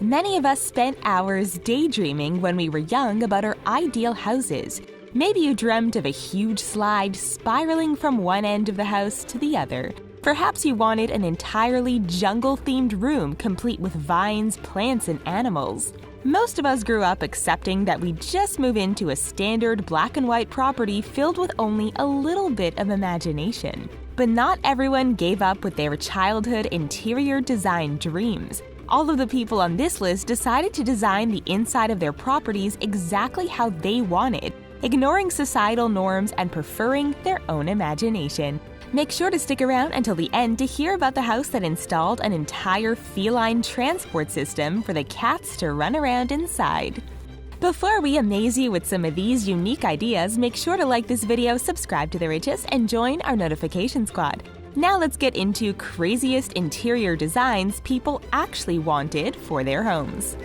Many of us spent hours daydreaming when we were young about our ideal houses. Maybe you dreamt of a huge slide spiraling from one end of the house to the other. Perhaps you wanted an entirely jungle-themed room complete with vines, plants, and animals. Most of us grew up accepting that we just move into a standard black and white property filled with only a little bit of imagination. But not everyone gave up with their childhood interior design dreams. All of the people on this list decided to design the inside of their properties exactly how they wanted, ignoring societal norms and preferring their own imagination. Make sure to stick around until the end to hear about the house that installed an entire feline transport system for the cats to run around inside. Before we amaze you with some of these unique ideas, make sure to like this video, subscribe to TheRichest, and join our notification squad. Now let's get into craziest interior designs people actually wanted for their homes.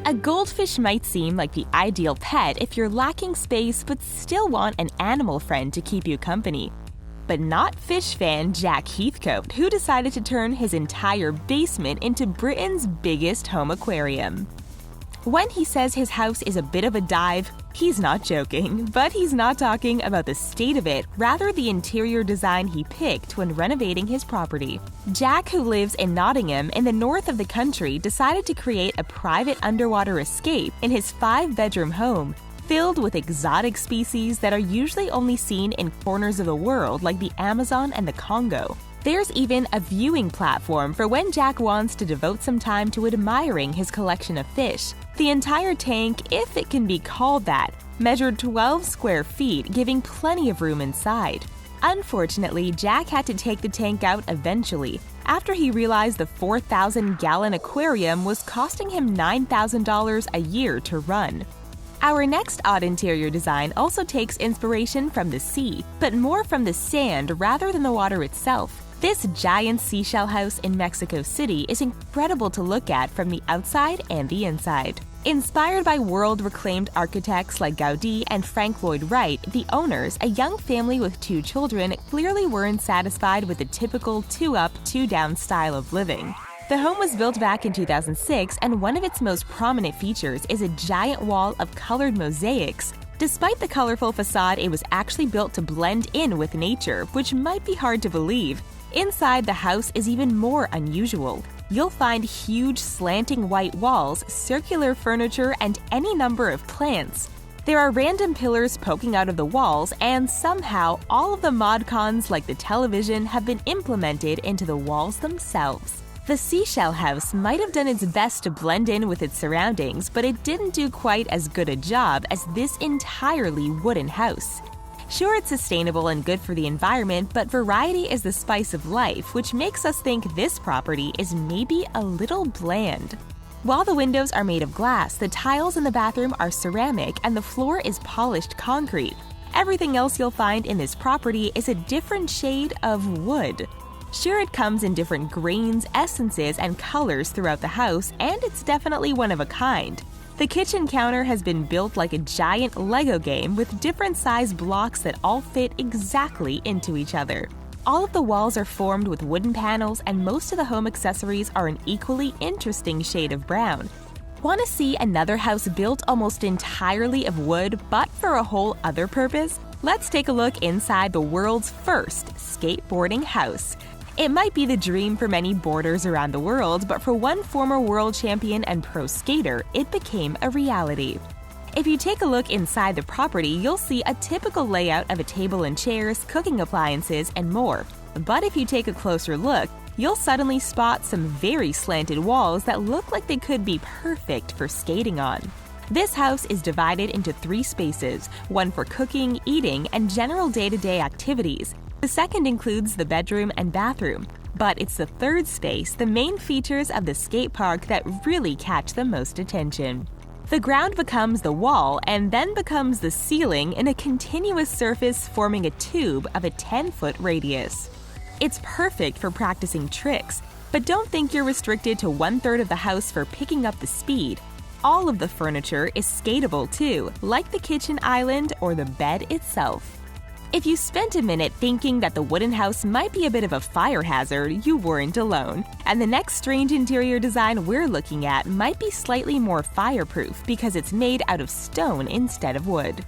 A goldfish might seem like the ideal pet if you're lacking space but still want an animal friend to keep you company. But not fish fan Jack Heathcote, who decided to turn his entire basement into Britain's biggest home aquarium. When he says his house is a bit of a dive, he's not joking, but he's not talking about the state of it, rather the interior design he picked when renovating his property. Jack, who lives in Nottingham in the north of the country, decided to create a private underwater escape in his 5-bedroom home, filled with exotic species that are usually only seen in corners of the world like the Amazon and the Congo. There's even a viewing platform for when Jack wants to devote some time to admiring his collection of fish. The entire tank, if it can be called that, measured 12 square feet, giving plenty of room inside. Unfortunately, Jack had to take the tank out eventually, after he realized the 4,000-gallon aquarium was costing him $9,000 a year to run. Our next odd interior design also takes inspiration from the sea, but more from the sand rather than the water itself. This giant seashell house in Mexico City is incredible to look at from the outside and the inside. Inspired by world-reclaimed architects like Gaudí and Frank Lloyd Wright, the owners, a young family with 2 children, clearly weren't satisfied with the typical 2-up, 2-down style of living. The home was built back in 2006, and one of its most prominent features is a giant wall of colored mosaics. Despite the colorful facade, it was actually built to blend in with nature, which might be hard to believe. Inside the house is even more unusual. You'll find huge slanting white walls, circular furniture, and any number of plants. There are random pillars poking out of the walls, and somehow all of the mod cons like the television have been implemented into the walls themselves. The seashell house might have done its best to blend in with its surroundings, but it didn't do quite as good a job as this entirely wooden house. Sure, it's sustainable and good for the environment, but variety is the spice of life, which makes us think this property is maybe a little bland. While the windows are made of glass, the tiles in the bathroom are ceramic and the floor is polished concrete. Everything else you'll find in this property is a different shade of wood. Sure, it comes in different grains, essences, and colors throughout the house, and it's definitely one of a kind. The kitchen counter has been built like a giant Lego game with different size blocks that all fit exactly into each other. All of the walls are formed with wooden panels, and most of the home accessories are an equally interesting shade of brown. Want to see another house built almost entirely of wood, but for a whole other purpose? Let's take a look inside the world's first skateboarding house. It might be the dream for many boarders around the world, but for one former world champion and pro skater, it became a reality. If you take a look inside the property, you'll see a typical layout of a table and chairs, cooking appliances, and more. But if you take a closer look, you'll suddenly spot some very slanted walls that look like they could be perfect for skating on. This house is divided into 3 spaces, one for cooking, eating, and general day-to-day activities. The second includes the bedroom and bathroom, but it's the third space, the main features of the skate park, that really catch the most attention. The ground becomes the wall and then becomes the ceiling in a continuous surface forming a tube of a 10-foot radius. It's perfect for practicing tricks, but don't think you're restricted to 1/3 of the house for picking up the speed. All of the furniture is skatable too, like the kitchen island or the bed itself. If you spent a minute thinking that the wooden house might be a bit of a fire hazard, you weren't alone. And the next strange interior design we're looking at might be slightly more fireproof because it's made out of stone instead of wood.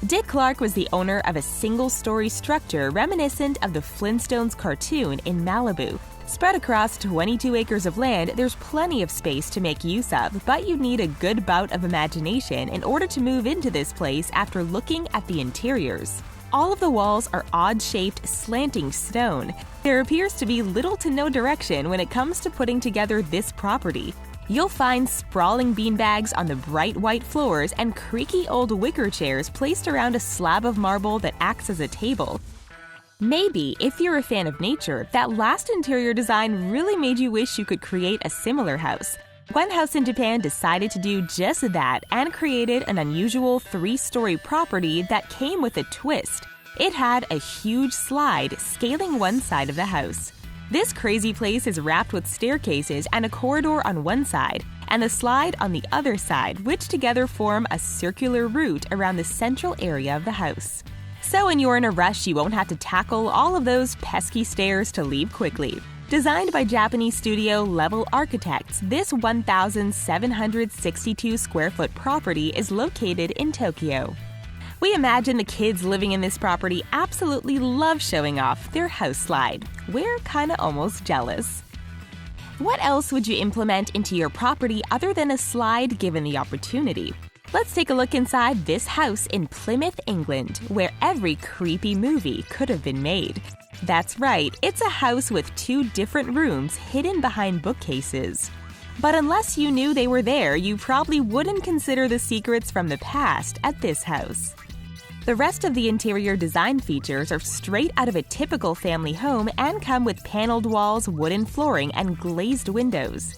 Dick Clark was the owner of a single-story structure reminiscent of the Flintstones cartoon in Malibu. Spread across 22 acres of land, there's plenty of space to make use of, but you need a good bout of imagination in order to move into this place after looking at the interiors. All of the walls are odd-shaped, slanting stone. There appears to be little to no direction when it comes to putting together this property. You'll find sprawling beanbags on the bright white floors and creaky old wicker chairs placed around a slab of marble that acts as a table. Maybe, if you're a fan of nature, that last interior design really made you wish you could create a similar house. One house in Japan decided to do just that and created an unusual 3-story property that came with a twist. It had a huge slide scaling one side of the house. This crazy place is wrapped with staircases and a corridor on one side, and the slide on the other side, which together form a circular route around the central area of the house. So when you're in a rush, you won't have to tackle all of those pesky stairs to leave quickly. Designed by Japanese studio Level Architects, this 1,762 square foot property is located in Tokyo. We imagine the kids living in this property absolutely love showing off their house slide. We're kinda almost jealous. What else would you implement into your property other than a slide given the opportunity? Let's take a look inside this house in Plymouth, England, where every creepy movie could have been made. That's right, it's a house with 2 different rooms hidden behind bookcases. But unless you knew they were there, you probably wouldn't consider the secrets from the past at this house. The rest of the interior design features are straight out of a typical family home and come with paneled walls, wooden flooring, and glazed windows.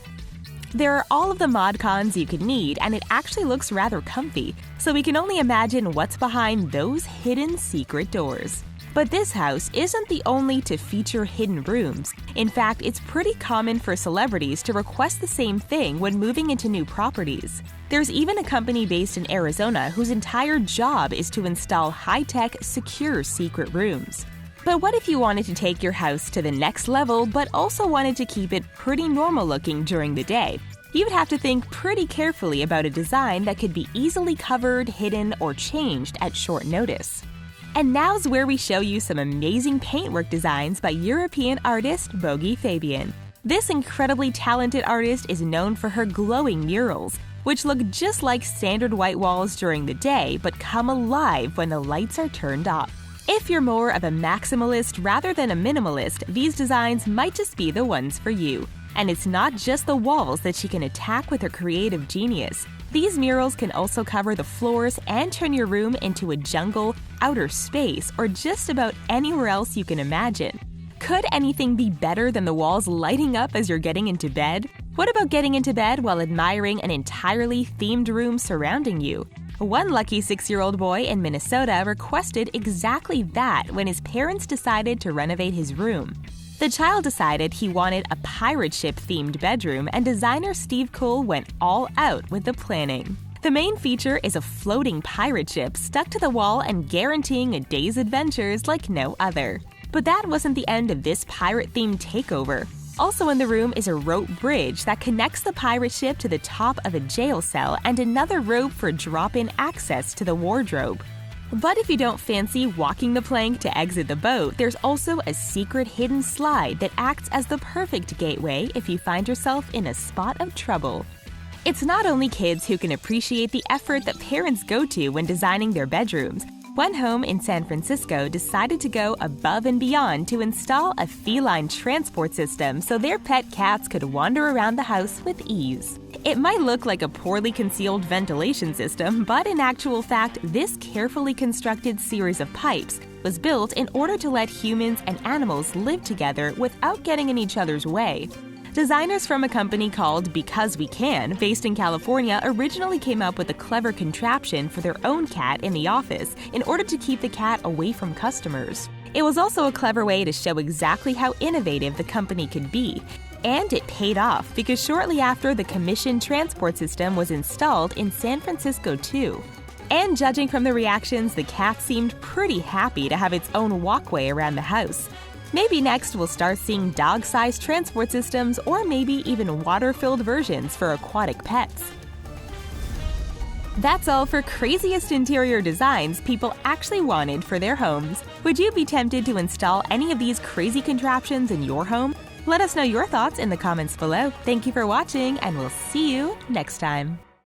There are all of the mod cons you could need, and it actually looks rather comfy, so we can only imagine what's behind those hidden secret doors. But this house isn't the only to feature hidden rooms. In fact, it's pretty common for celebrities to request the same thing when moving into new properties. There's even a company based in Arizona whose entire job is to install high-tech, secure secret rooms. But what if you wanted to take your house to the next level but also wanted to keep it pretty normal looking during the day? You'd have to think pretty carefully about a design that could be easily covered, hidden, or changed at short notice. And now's where we show you some amazing paintwork designs by European artist Bogie Fabian. This incredibly talented artist is known for her glowing murals, which look just like standard white walls during the day but come alive when the lights are turned off. If you're more of a maximalist rather than a minimalist, these designs might just be the ones for you. And it's not just the walls that she can attack with her creative genius. These murals can also cover the floors and turn your room into a jungle, outer space, or just about anywhere else you can imagine. Could anything be better than the walls lighting up as you're getting into bed? What about getting into bed while admiring an entirely themed room surrounding you? One lucky 6-year-old boy in Minnesota requested exactly that when his parents decided to renovate his room. The child decided he wanted a pirate ship-themed bedroom, and designer Steve Cole went all out with the planning. The main feature is a floating pirate ship stuck to the wall and guaranteeing a day's adventures like no other. But that wasn't the end of this pirate-themed takeover. Also in the room is a rope bridge that connects the pirate ship to the top of a jail cell and another rope for drop-in access to the wardrobe. But if you don't fancy walking the plank to exit the boat, there's also a secret hidden slide that acts as the perfect gateway if you find yourself in a spot of trouble. It's not only kids who can appreciate the effort that parents go to when designing their bedrooms. One home in San Francisco decided to go above and beyond to install a feline transport system so their pet cats could wander around the house with ease. It might look like a poorly concealed ventilation system, but in actual fact, this carefully constructed series of pipes was built in order to let humans and animals live together without getting in each other's way. Designers from a company called Because We Can, based in California, originally came up with a clever contraption for their own cat in the office in order to keep the cat away from customers. It was also a clever way to show exactly how innovative the company could be. And it paid off because shortly after, the commissioned transport system was installed in San Francisco too. And judging from the reactions, the cat seemed pretty happy to have its own walkway around the house. Maybe next we'll start seeing dog-sized transport systems or maybe even water-filled versions for aquatic pets. That's all for craziest interior designs people actually wanted for their homes. Would you be tempted to install any of these crazy contraptions in your home? Let us know your thoughts in the comments below. Thank you for watching, and we'll see you next time.